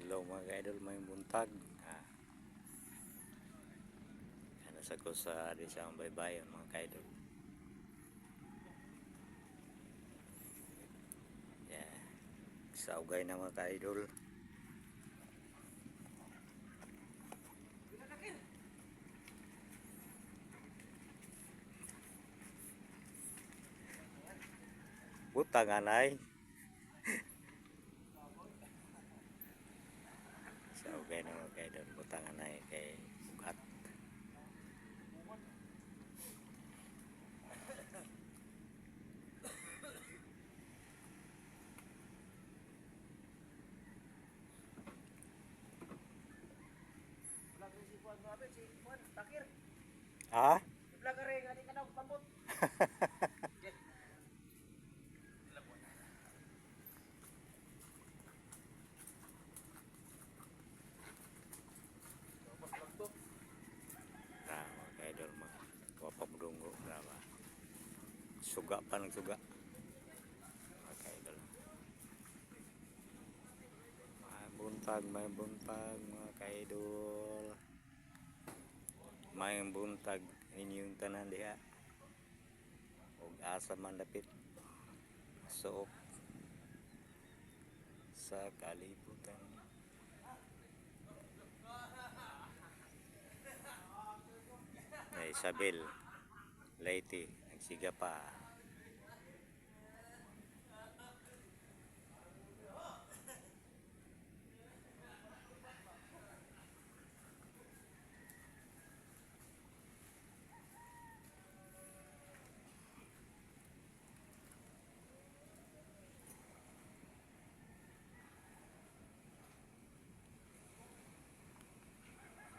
Hello mga ka-idol, may buntag. Ano sa ko sa di sa baybayon mga ka-idol. Yeah. Sa ugay na mga ka-idol. Butang anay. Sa ugay na mga ka-idol, butang anay kay bukat. Ha? Mga ka-idol, wapamudunggo brava. Suga pa ng suga. Mga ka-idol. May buntag mga ka-idol. May buntag inyong tanan diha. Ug asa man dapit. Suok sa kalibutan. Isabel Leyte nagsiga pa.